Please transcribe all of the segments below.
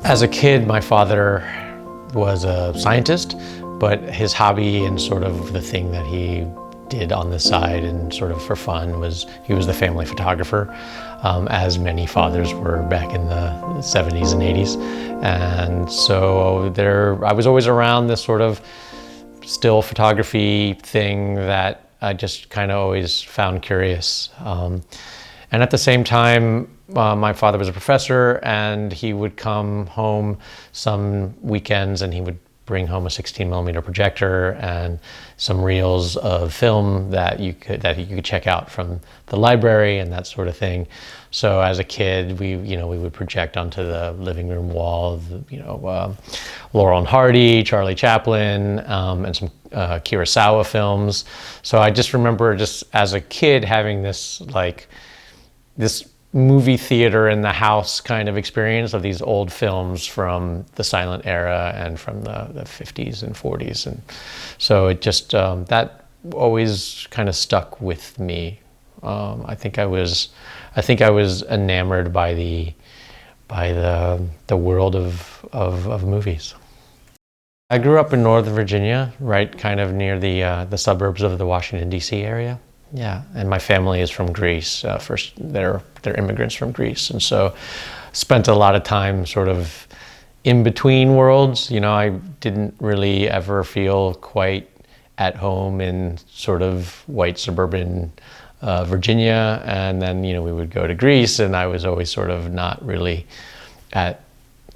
As a kid, my father was a scientist, but his hobby and sort of the thing that he did on the side and sort of for fun was he was the family photographer, as many fathers were back in the 70s and 80s. And so I was always around this sort of still photography thing that I just kind of always found curious. And at the same time, my father was a professor, and he would come home some weekends and he would bring home a 16mm projector and some reels of film that you could check out from the library and that sort of thing. So as a kid, we would project onto the living room wall, Laurel and Hardy, Charlie Chaplin, and some Kurosawa films. So I just remember just as a kid having this movie theater in the house kind of experience of these old films from the silent era and from the 50s and 40s. And so it just, that always kind of stuck with me. I think I was enamored by the world of movies. I grew up in Northern Virginia, right kind of near the suburbs of the Washington, D.C. area. Yeah, and my family is from Greece. First, they're immigrants from Greece, and so spent a lot of time sort of in between worlds. I didn't really ever feel quite at home in sort of white suburban Virginia, and then we would go to Greece, and I was always sort of not really at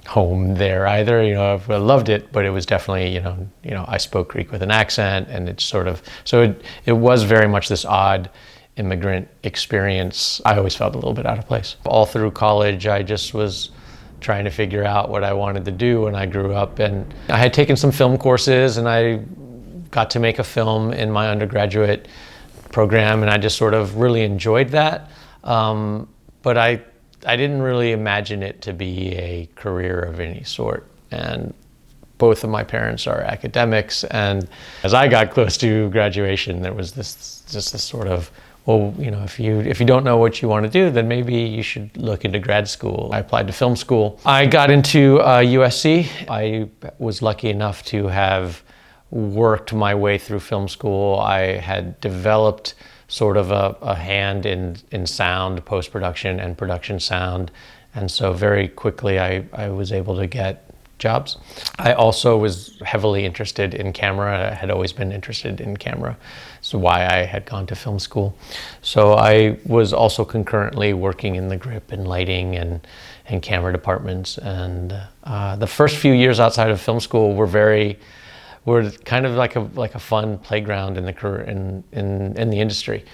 home there either. I loved it, but it was definitely, I spoke Greek with an accent, and it's sort of, so it was very much this odd immigrant experience. I always felt a little bit out of place. All through college, I just was trying to figure out what I wanted to do when I grew up, and I had taken some film courses, and I got to make a film in my undergraduate program, and I just sort of really enjoyed that. But I didn't really imagine it to be a career of any sort. And both of my parents are academics. And as I got close to graduation, there was this sort of, well, if you don't know what you want to do, then maybe you should look into grad school. I applied to film school. I got into USC. I was lucky enough to have worked my way through film school. I had developed sort of a hand in sound, post-production and production sound. And so very quickly I was able to get jobs. I also was heavily interested in camera. I had always been interested in camera. So why I had gone to film school. So I was also concurrently working in the grip and lighting and camera departments. And the first few years outside of film school were kind of like a fun playground in the industry.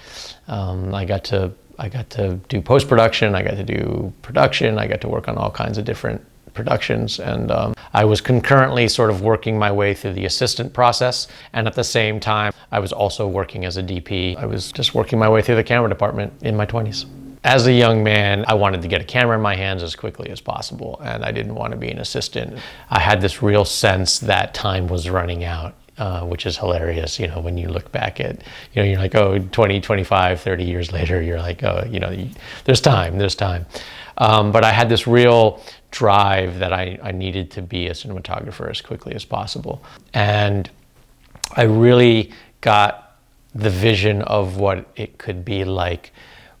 I got to do post-production, I got to do production, I got to work on all kinds of different productions, and I was concurrently sort of working my way through the assistant process, and at the same time I was also working as a DP. I was just working my way through the camera department in my 20s. As a young man, I wanted to get a camera in my hands as quickly as possible, and I didn't want to be an assistant. I had this real sense that time was running out, which is hilarious, when you look back at, you're like, 20, 25, 30 years later, you're like, there's time. But I had this real drive that I needed to be a cinematographer as quickly as possible. And I really got the vision of what it could be like.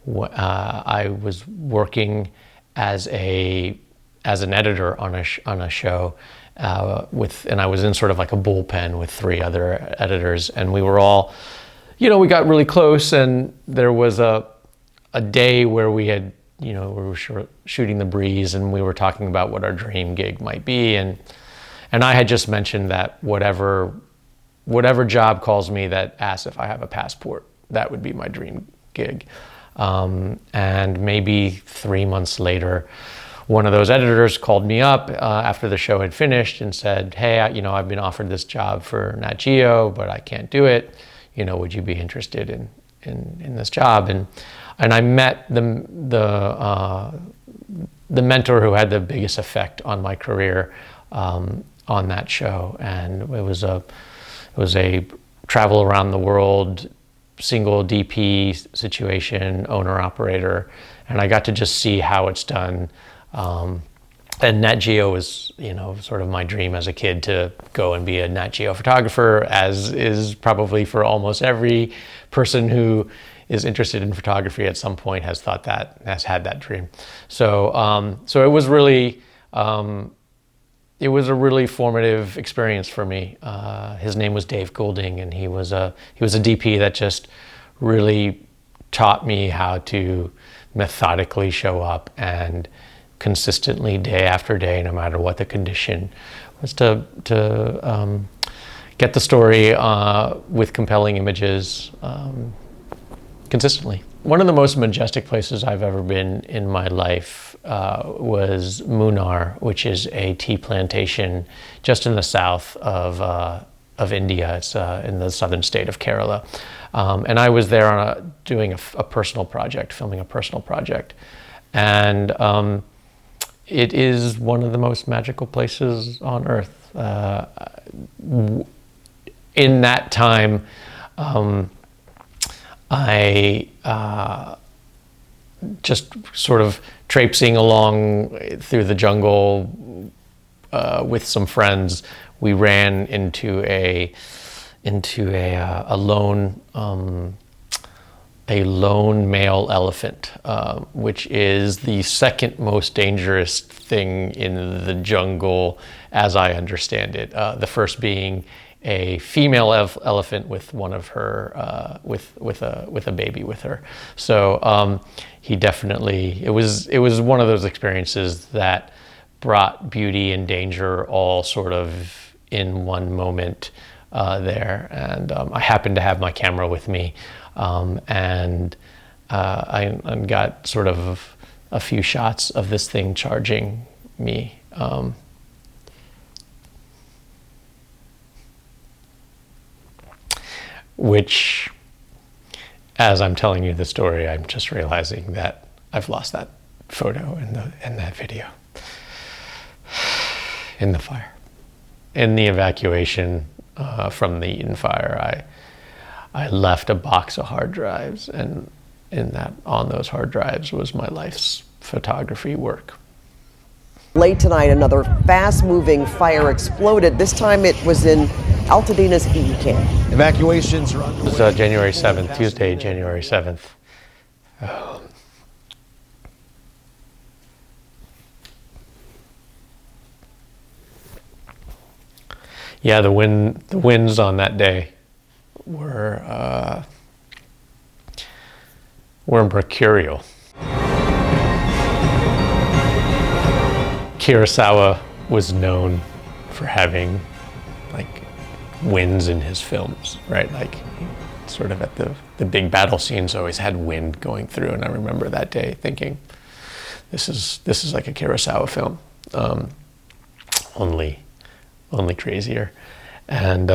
I was working as an editor on a show and I was in sort of like a bullpen with 3 other editors, and we were all, we got really close, and there was a day where we had, we were shooting The Breeze, and we were talking about what our dream gig might be, and I had just mentioned that whatever job calls me that asks if I have a passport, that would be my dream gig. And maybe 3 months later, one of those editors called me up after the show had finished and said, hey, I've been offered this job for Nat Geo, but I can't do it. Would you be interested in this job? And I met the mentor who had the biggest effect on my career on that show. And it was a travel around the world, single DP situation, owner operator, and I got to just see how it's done And Nat Geo was, sort of my dream as a kid to go and be a Nat Geo photographer, as is probably for almost every person who is interested in photography at some point has had that dream. So, so it was really, it was a really formative experience for me. His name was Dave Goulding, and he was a DP that just really taught me how to methodically show up and consistently, day after day, no matter what the condition, was to get the story with compelling images consistently. One of the most majestic places I've ever been in my life was Munnar, which is a tea plantation just in the south of India. It's in the southern state of Kerala. And I was there doing a personal project, filming a personal project. And it is one of the most magical places on earth. In that time, I just sort of traipsing along through the jungle with some friends. We ran into a lone male elephant, which is the second most dangerous thing in the jungle, as I understand it. The first being a female elephant with one of her, with a baby with her. So he definitely, it was one of those experiences that brought beauty and danger all sort of in one moment there. And I happened to have my camera with me. And I got sort of a few shots of this thing charging me. Which, as I'm telling you the story, I'm just realizing that I've lost that photo and that video in the fire. In the evacuation from the Eaton Fire, I left a box of hard drives, and on those hard drives was my life's photography work. Late tonight, another fast-moving fire exploded. This time it was in Altadena's Eaton camp. Evacuations are underway. It was January 7th, Tuesday, January 7th. Yeah, the winds on that day were mercurial. Kurosawa was known for having like winds in his films, right? Like sort of at the big battle scenes always had wind going through, and I remember that day thinking, this is like a Kurosawa film, only crazier. And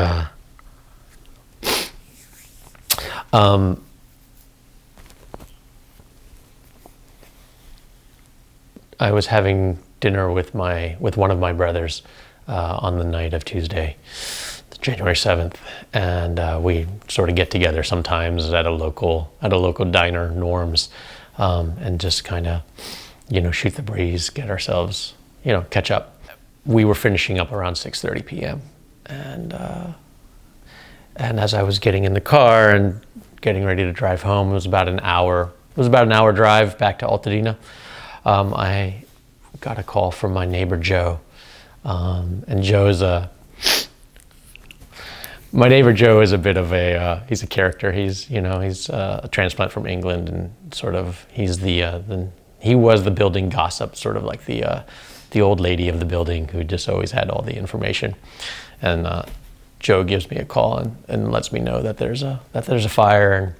I was having dinner with one of my brothers on the night of Tuesday, January 7th, and we sort of get together sometimes at a local diner, Norm's, and just kind of, shoot the breeze, get ourselves, catch up. We were finishing up around 6:30 p.m. And as I was getting in the car and getting ready to drive home, it was about an hour drive back to Altadena. I got a call from my neighbor Joe, and my neighbor Joe is a bit of he's a character. He's a transplant from England, and sort of he was the building gossip, sort of like the old lady of the building who just always had all the information. And Joe gives me a call and lets me know that there's a fire. And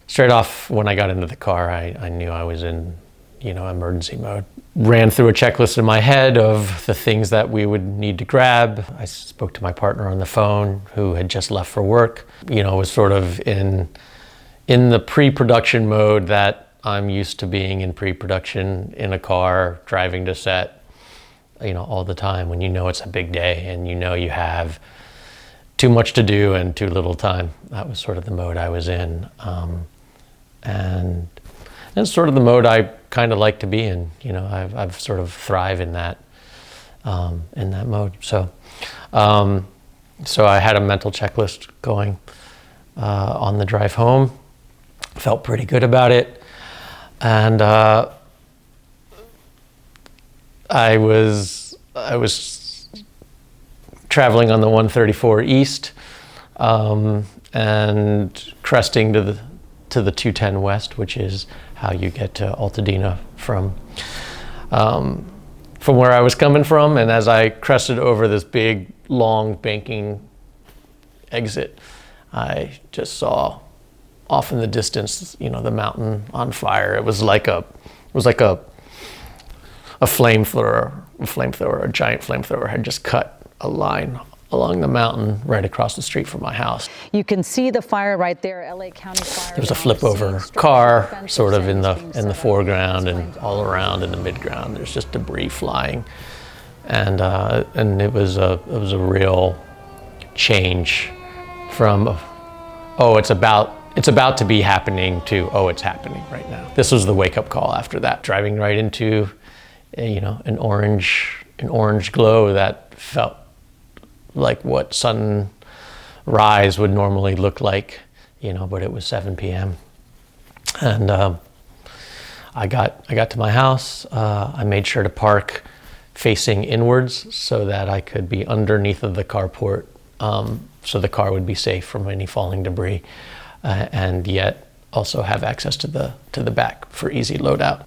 straight off when I got into the car, I knew I was in emergency mode. Ran through a checklist in my head of the things that we would need to grab. I spoke to my partner on the phone who had just left for work. Was sort of in the pre-production mode that I'm used to being in pre-production in a car, driving to set, all the time, when it's a big day and you have too much to do and too little time. That was sort of the mode I was in. And it's sort of the mode I kind of like to be in. I've sort of thrive in that in that mode. So I had a mental checklist going on the drive home. Felt pretty good about it. And I was traveling on the 134 East and cresting to the 210 West, which is how you get to Altadena from where I was coming from. And as I crested over this big, long banking exit, I just saw off in the distance, the mountain on fire. It was like a flamethrower, a giant flamethrower had just cut a line along the mountain right across the street from my house. You can see the fire right there, LA County Fire. There was a flip over car sort of in the foreground, and all around in the midground there's just debris flying. And it was a real change from it's about to be happening to it's happening right now. This was the wake-up call after that, driving right into an orange glow that felt like what sunrise would normally look like, but it was 7 p.m. And I got to my house. I made sure to park facing inwards so that I could be underneath of the carport, so the car would be safe from any falling debris, and yet also have access to the back for easy load out.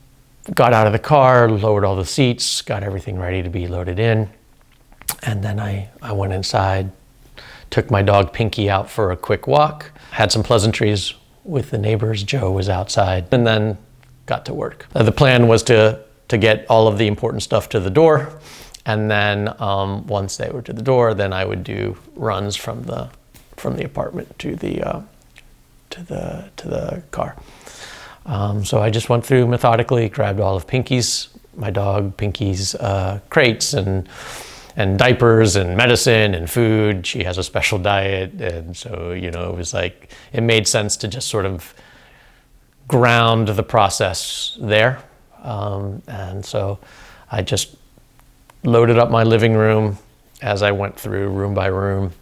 Got out of the car, lowered all the seats, got everything ready to be loaded in. And then I went inside, took my dog Pinky out for a quick walk, had some pleasantries with the neighbors. Joe was outside, and then got to work. The plan was to get all of the important stuff to the door. And then once they were to the door, then I would do runs from the apartment to the car. So I just went through methodically, grabbed all of my dog Pinky's crates and diapers and medicine and food. She has a special diet, and so it was like it made sense to just sort of ground the process there. And so I just loaded up my living room as I went through room by room,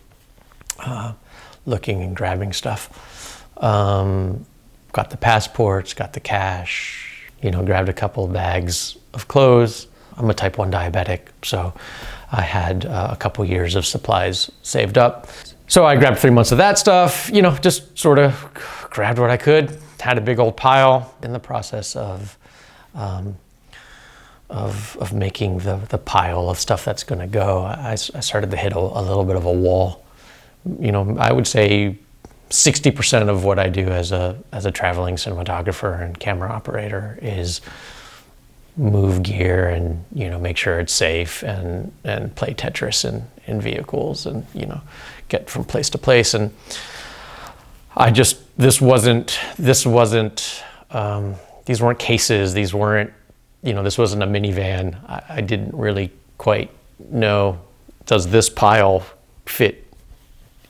looking and grabbing stuff. Got the passports, got the cash, grabbed a couple of bags of clothes. I'm a type 1 diabetic, so I had a couple years of supplies saved up. So I grabbed 3 months of that stuff, just sort of grabbed what I could, had a big old pile. In the process of making the pile of stuff that's gonna go, I started to hit a little bit of a wall. I would say 60% of what I do as a traveling cinematographer and camera operator is move gear and make sure it's safe and play Tetris in vehicles and get from place to place. And these weren't cases, these weren't this wasn't a minivan. I didn't really quite know, does this pile fit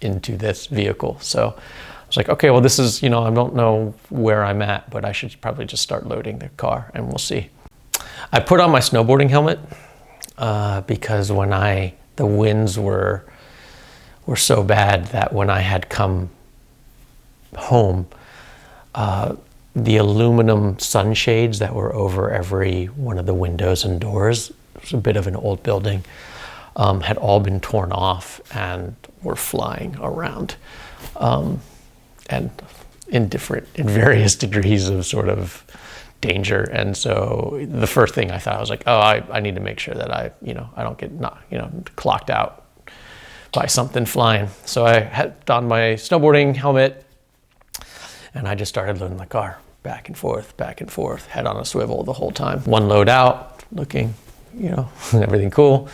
into this vehicle? So I was like, okay, well, this is, I don't know where I'm at, but I should probably just start loading the car and we'll see. I put on my snowboarding helmet because the winds were so bad that when I had come home, the aluminum sunshades that were over every one of the windows and doors, it was a bit of an old building, had all been torn off and were flying around, and in various degrees of sort of danger. And so the first thing I thought, I was like, I need to make sure that I don't get clocked out by something flying. So I had on my snowboarding helmet and I just started loading the car back and forth, head on a swivel the whole time. One load out, looking, everything cool.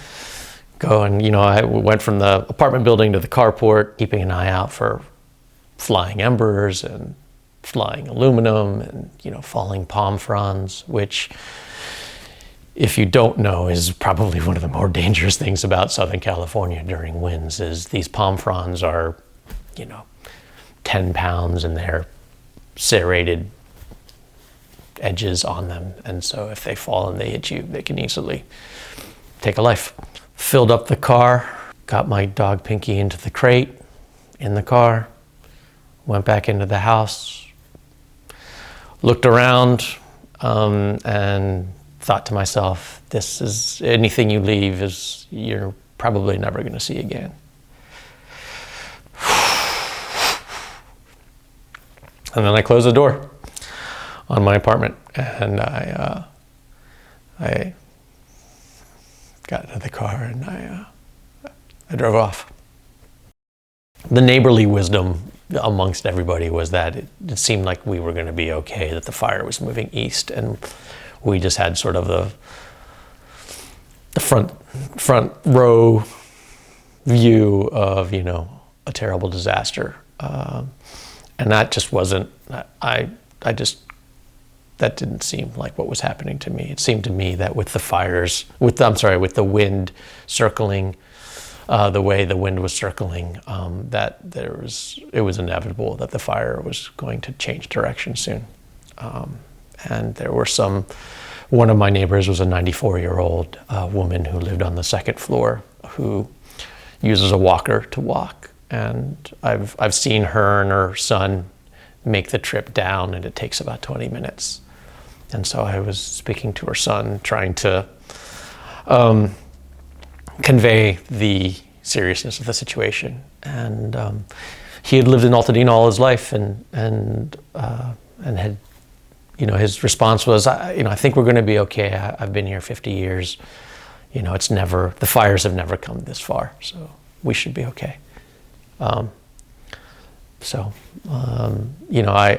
Going, I went from the apartment building to the carport, keeping an eye out for flying embers and flying aluminum and, falling palm fronds, which, if you don't know, is probably one of the more dangerous things about Southern California during winds. Is these palm fronds are, 10 pounds and they're serrated edges on them. And so if they fall and they hit you, they can easily take a life. Filled up the car, got my dog Pinky into the crate in the car, went back into the house, looked around, and thought to myself, this is, anything you leave is, you're probably never going to see again. And then I closed the door on my apartment, and I got into the car and I drove off. The neighborly wisdom amongst everybody was that it seemed like we were going to be okay, that the fire was moving east, and we just had sort of the front row view of, you know, a terrible disaster, and that just wasn't. That didn't seem like what was happening to me. It seemed to me that with the fires, with the wind circling, the way the wind was circling, that it was inevitable that the fire was going to change direction soon. And there were one of my neighbors was a 94-year-old woman who lived on the second floor, who uses a walker to walk. And I've seen her and her son make the trip down, and it takes about 20 minutes. And so I was speaking to her son, trying to convey the seriousness of the situation. And he had lived in Altadena all his life, and had, you know, his response was, I think we're going to be okay. I've been here 50 years. You know, the fires have never come this far, so we should be okay. You know,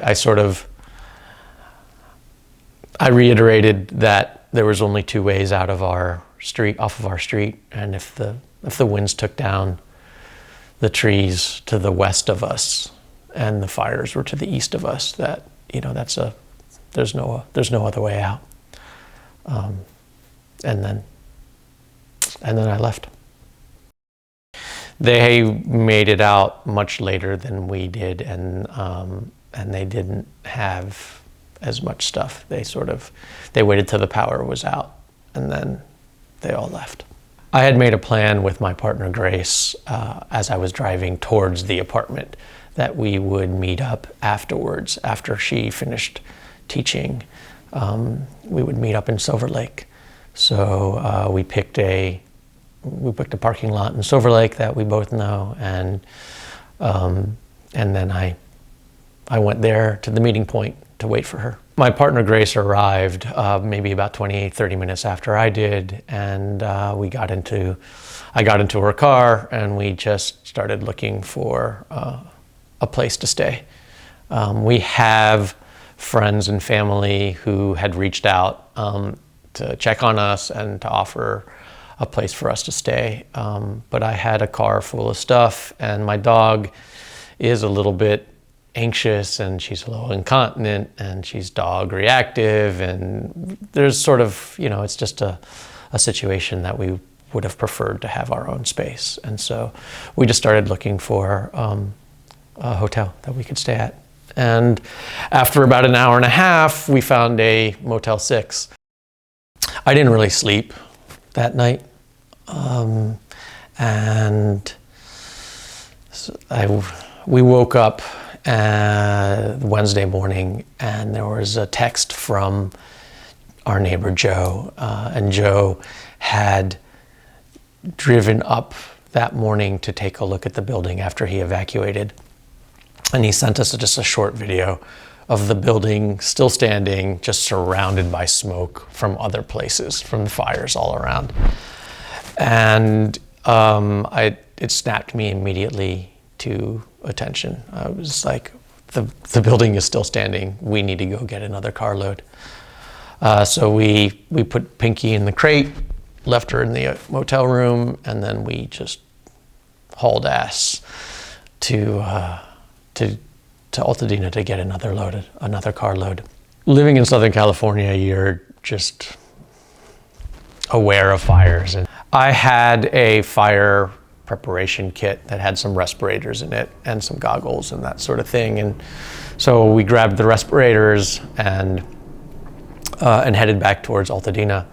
I reiterated that there was only two ways out of our street, off of our street, and if the winds took down the trees to the west of us and the fires were to the east of us, that, you know, there's no other way out. And then I left. They made it out much later than we did, and they didn't have as much stuff. They waited till the power was out, and then they all left. I had made a plan with my partner Grace, as I was driving towards the apartment, that we would meet up afterwards, after she finished teaching. We would meet up in Silver Lake. So we picked a parking lot in Silver Lake that we both know, and then I went there to the meeting point to wait for her. My partner Grace arrived maybe about 30 minutes after I did, and I got into her car, and we just started looking for a place to stay. We have friends and family who had reached out to check on us and to offer a place for us to stay. But I had a car full of stuff, and my dog is a little bit anxious, and she's a little incontinent, and she's dog reactive, and there's sort of, you know, it's just a situation that we would have preferred to have our own space. And so we just started looking for a hotel that we could stay at. And after about an hour and a half, we found a Motel 6. I didn't really sleep that night. And we woke up Wednesday morning, and there was a text from our neighbor Joe, and Joe had driven up that morning to take a look at the building after he evacuated. And he sent us just a short video of the building still standing, just surrounded by smoke from other places, from the fires all around. And it snapped me immediately to attention. I was like, the building is still standing. We need to go get another carload. So we put Pinky in the crate, left her in the motel room, and then we just hauled ass to Altadena to get another carload. Living in Southern California, you're just aware of fires. And I had a fire preparation kit that had some respirators in it and some goggles and that sort of thing. And so we grabbed the respirators and headed back towards Altadena.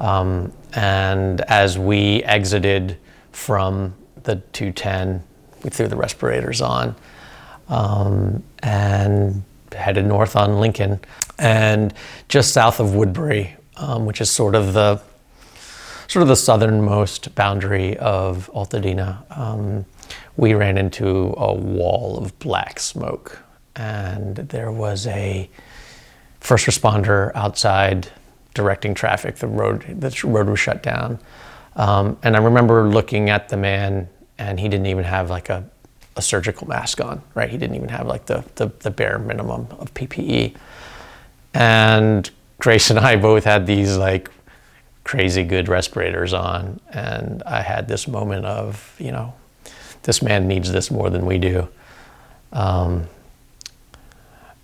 And as we exited from the 210, we threw the respirators on and headed north on Lincoln. And just south of Woodbury, which is sort of the southernmost boundary of Altadena, we ran into a wall of black smoke. And there was a first responder outside directing traffic. The road was shut down. And I remember looking at the man, and he didn't even have like a surgical mask on, right? He didn't even have like the bare minimum of PPE. And Grace and I both had these like crazy good respirators on. And I had this moment of, you know, this man needs this more than we do. And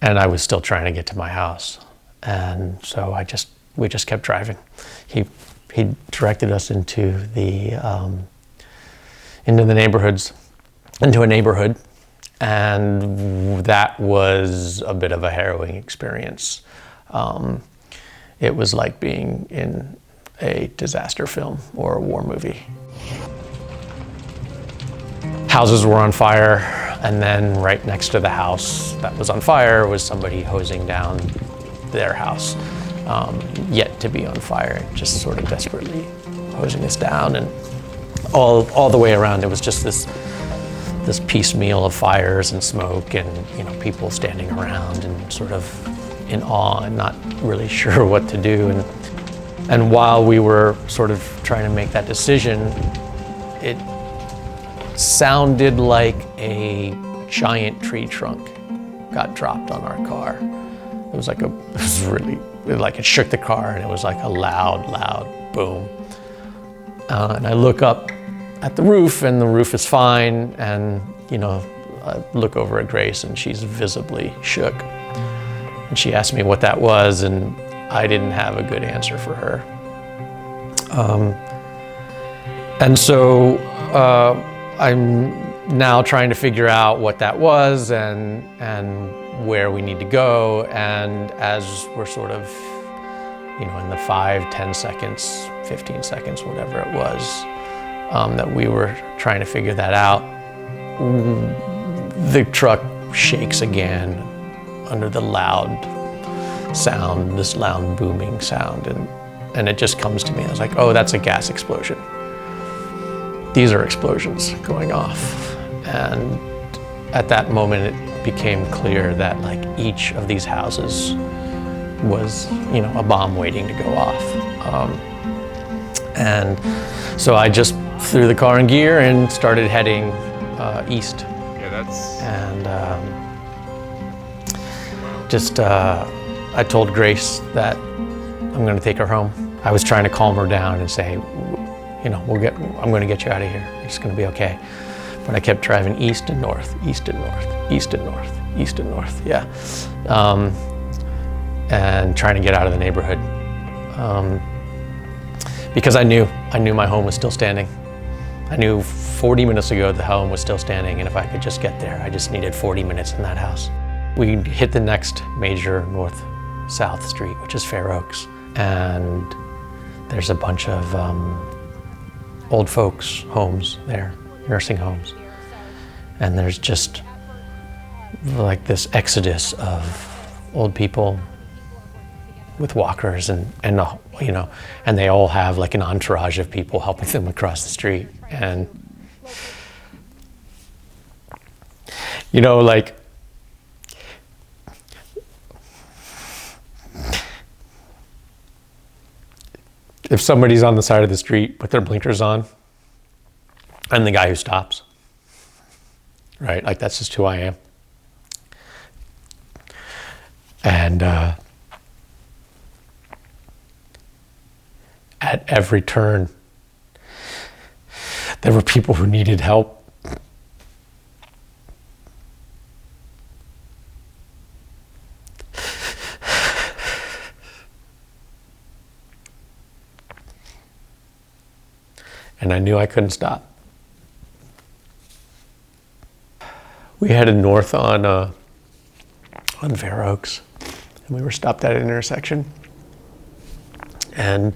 I was still trying to get to my house. And so we just kept driving. He directed us into the neighborhoods, into a neighborhood, and that was a bit of a harrowing experience. It was like being in a disaster film or a war movie. Houses were on fire, and then right next to the house that was on fire was somebody hosing down their house, yet to be on fire, just sort of desperately hosing us down. And all the way around, it was just this piecemeal of fires and smoke, and you know, people standing around and sort of in awe and not really sure what to do. And while we were sort of trying to make that decision, it sounded like a giant tree trunk got dropped on our car. It shook the car, and it was like a loud boom. And I look up at the roof, and the roof is fine. And, you know, I look over at Grace, and she's visibly shook. And she asked me what that was, and I didn't have a good answer for her. And so I'm now trying to figure out what that was and where we need to go. And as we're sort of, you know, in the 5, 10 seconds, 15 seconds, whatever it was, that we were trying to figure that out, the truck shakes again under the loud sound, this loud booming sound. And it just comes to me. I was like, oh, that's a gas explosion. These are explosions going off. And at that moment, it became clear that like each of these houses was, you know, a bomb waiting to go off. And so I just threw the car in gear and started heading east. Yeah, that's... And I told Grace that I'm going to take her home. I was trying to calm her down and say, you know, I'm going to get you out of here. It's going to be okay. But I kept driving east and north, east and north, east and north, east and north, yeah. And trying to get out of the neighborhood. Because I knew my home was still standing. I knew 40 minutes ago the home was still standing, and if I could just get there, I just needed 40 minutes in that house. We hit the next major north-south street, which is Fair Oaks, and there's a bunch of old folks' homes there, nursing homes. And there's just like this exodus of old people with walkers and you know, and they all have like an entourage of people helping them across the street. And you know, like if somebody's on the side of the street with their blinkers on, I'm the guy who stops, right? Like that's just who I am. And at every turn, there were people who needed help. And I knew I couldn't stop. We headed north on Fair Oaks, and we were stopped at an intersection. And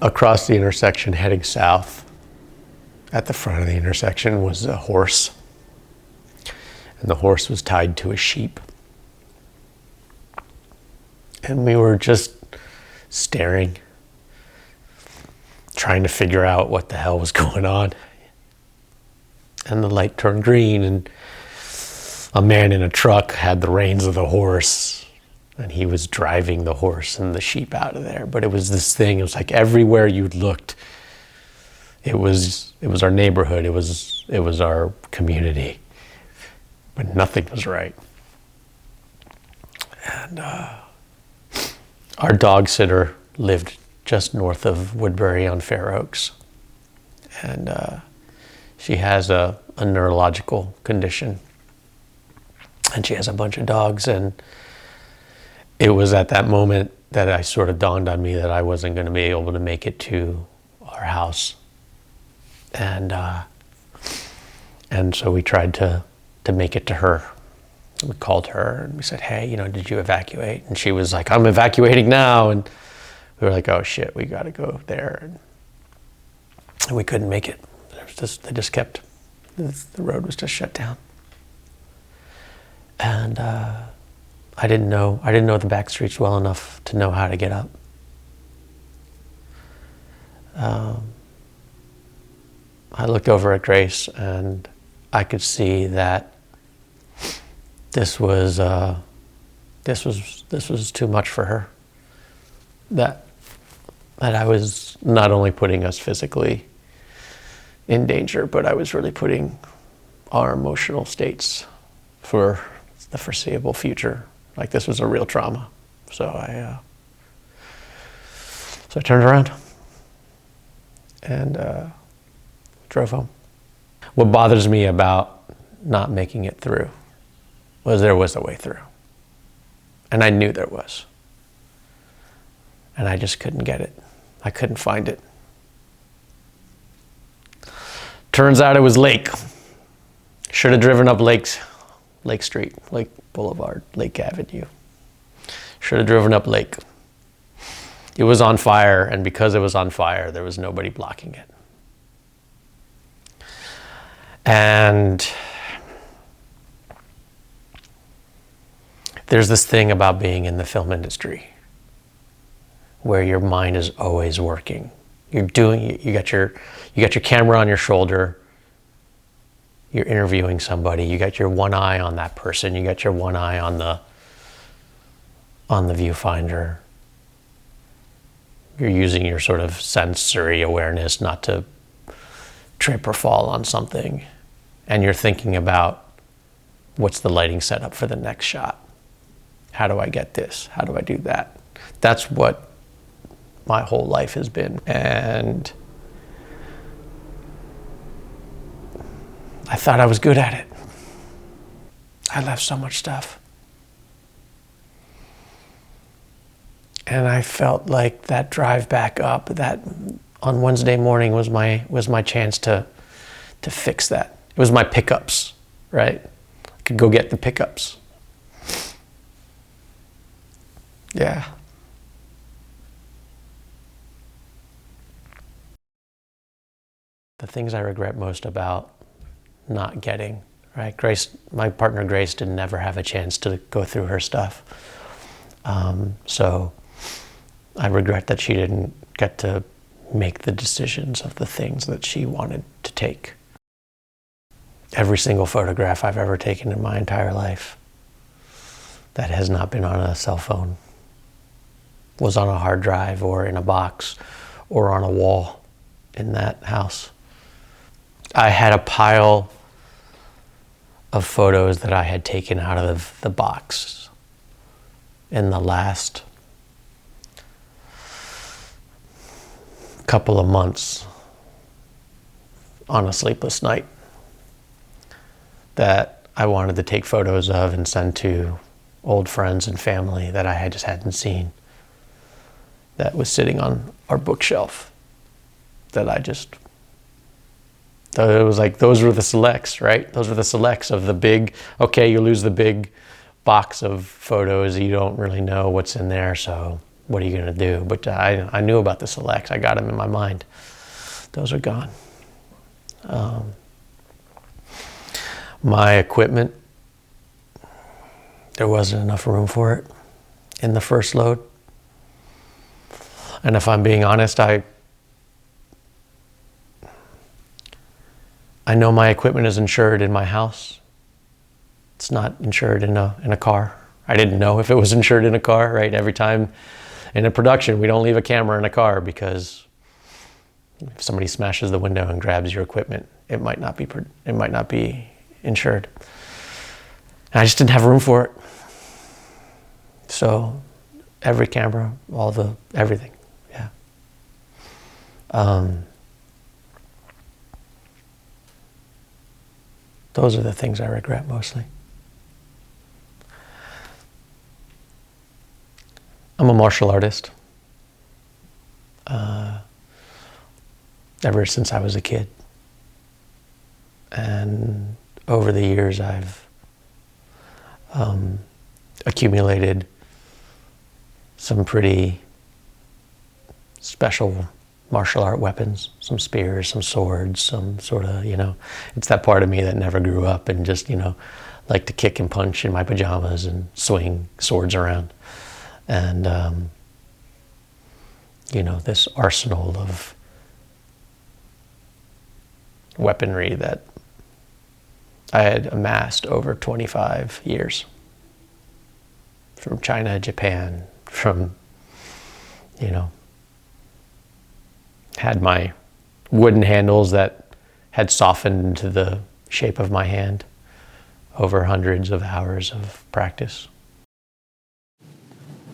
across the intersection heading south, at the front of the intersection was a horse. And the horse was tied to a sheep. And we were just staring, trying to figure out what the hell was going on. And the light turned green, and a man in a truck had the reins of the horse, and he was driving the horse and the sheep out of there. But it was this thing, it was like everywhere you looked, it was our neighborhood, it was our community, but nothing was right. And our dog sitter lived just north of Woodbury on Fair Oaks, and she has a neurological condition, and she has a bunch of dogs. And it was at that moment that I sort of dawned on me that I wasn't going to be able to make it to our house. And so we tried to make it to her. We called her and we said, hey, did you evacuate? And she was like, I'm evacuating now. And we were like, oh shit, we got to go there. And we couldn't make it. The road was just shut down. And I didn't know the back streets well enough to know how to get up. I looked over at Grace and I could see that this was too much for her. That I was not only putting us physically in danger, but I was really putting our emotional states for the foreseeable future. Like, this was a real trauma. So I turned around and drove home. What bothers me about not making it through was there was a way through. And I knew there was. And I just couldn't get it. I couldn't find it. Turns out it was Lake. Should have driven up Lake Street, Lake Boulevard, Lake Avenue. Should have driven up Lake. It was on fire, and because it was on fire, there was nobody blocking it. And there's this thing about being in the film industry where your mind is always working. You got your camera on your shoulder. You're interviewing somebody. You got your one eye on that person. You got your one eye on the viewfinder. You're using your sort of sensory awareness not to trip or fall on something. And you're thinking about, what's the lighting setup for the next shot? How do I get this? How do I do that? That's what my whole life has been. And I thought I was good at it. I left so much stuff. And I felt like that drive back up, that on Wednesday morning was my chance to fix that. It was my pickups, right? I could go get the pickups. Yeah. The things I regret most about not getting, right? Grace, my partner Grace, didn't ever have a chance to go through her stuff. So I regret that she didn't get to make the decisions of the things that she wanted to take. Every single photograph I've ever taken in my entire life that has not been on a cell phone was on a hard drive or in a box or on a wall in that house. I had a pile of photos that I had taken out of the box in the last couple of months on a sleepless night that I wanted to take photos of and send to old friends and family that I just hadn't seen, that was sitting on our bookshelf, that it was like, those were the selects, right? Those were the selects of the big, okay, you lose the big box of photos, you don't really know what's in there, so what are you going to do? But I knew about the selects. I got them in my mind. Those are gone. My equipment, there wasn't enough room for it in the first load. And if I'm being honest, I know my equipment is insured in my house. It's not insured in a car. I didn't know if it was insured in a car, right? Every time in a production, we don't leave a camera in a car because if somebody smashes the window and grabs your equipment, it might not be insured. And I just didn't have room for it. So every camera, everything, yeah. Those are the things I regret mostly. I'm a martial artist. Ever since I was a kid. And over the years I've accumulated some pretty special martial art weapons, some spears, some swords, some sort of, it's that part of me that never grew up and just, like to kick and punch in my pajamas and swing swords around. And, this arsenal of weaponry that I had amassed over 25 years. From China, Japan, from, had my wooden handles that had softened into the shape of my hand over hundreds of hours of practice.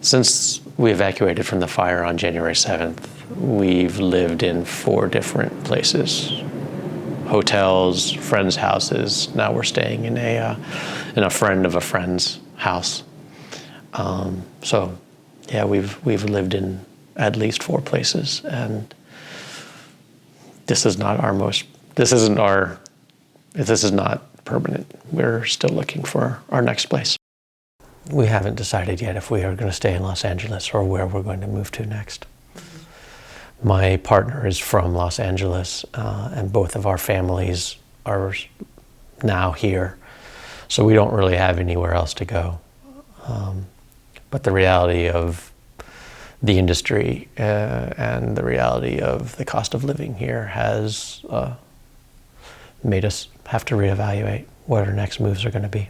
Since we evacuated from the fire on January 7th, we've lived in 4 different places. Hotels, friends' houses. Now we're staying in a friend of a friend's house. So yeah, we've lived in at least 4 places, and this is not permanent. We're still looking for our next place. We haven't decided yet if we are going to stay in Los Angeles or where we're going to move to next. My partner is from Los Angeles, and both of our families are now here, so we don't really have anywhere else to go. But the reality of the industry and the reality of the cost of living here has made us have to reevaluate what our next moves are going to be.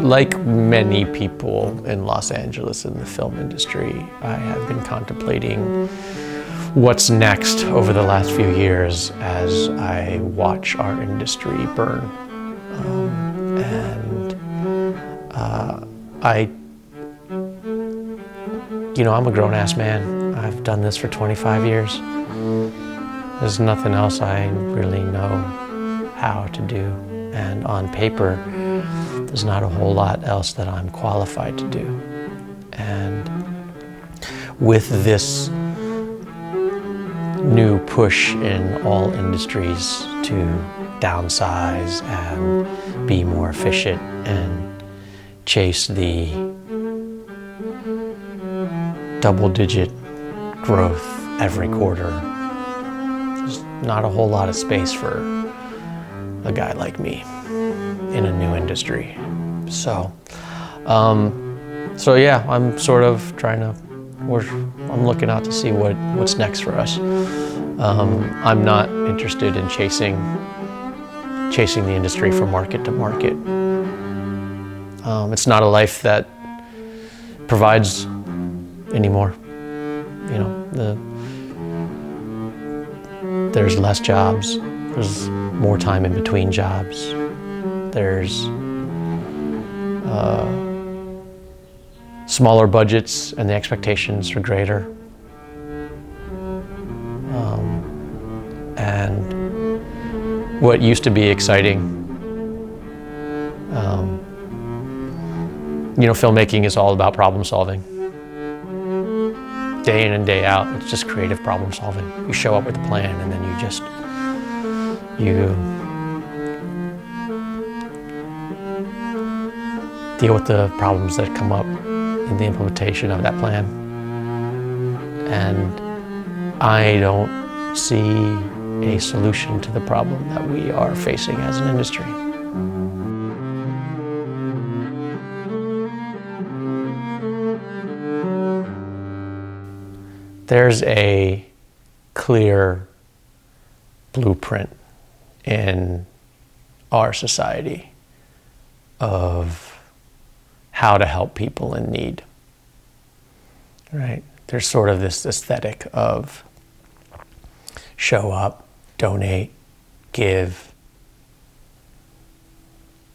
Like many people in Los Angeles in the film industry, I have been contemplating what's next over the last few years as I watch our industry burn. I'm a grown-ass man. I've done this for 25 years. There's nothing else I really know how to do. And on paper, there's not a whole lot else that I'm qualified to do. And with this new push in all industries to downsize and be more efficient and chase the double-digit growth every quarter, there's not a whole lot of space for a guy like me in a new industry. So yeah, I'm sort of I'm looking out to see what's next for us. I'm not interested in chasing the industry from market to market. It's not a life that provides anymore. There's less jobs. There's more time in between jobs. There's smaller budgets and the expectations are greater. And what used to be exciting, filmmaking is all about problem solving. Day in and day out, it's just creative problem solving. You show up with a plan and then you just You deal with the problems that come up in the implementation of that plan. And I don't see a solution to the problem that we are facing as an industry. There's a clear blueprint in our society of how to help people in need, right? There's sort of this aesthetic of show up, donate, give,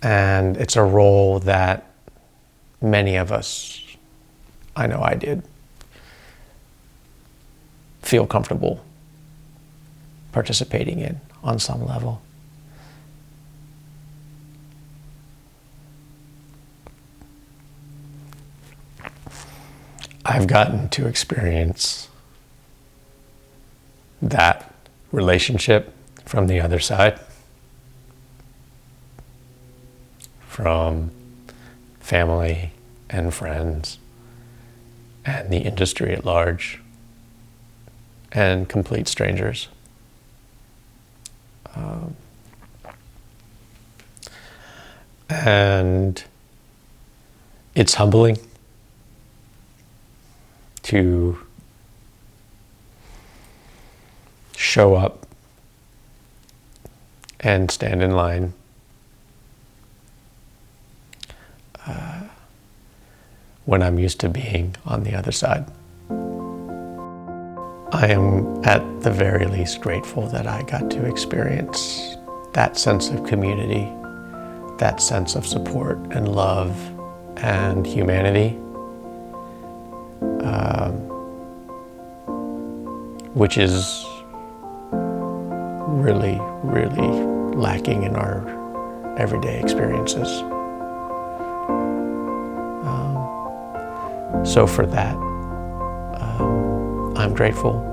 and it's a role that many of us, I know I did, feel comfortable participating in on some level. I've gotten to experience that relationship from the other side, from family and friends and the industry at large and complete strangers. And it's humbling to show up and stand in line when I'm used to being on the other side. I am at the very least grateful that I got to experience that sense of community, that sense of support and love and humanity, which is really, really lacking in our everyday experiences. So for that, I'm grateful.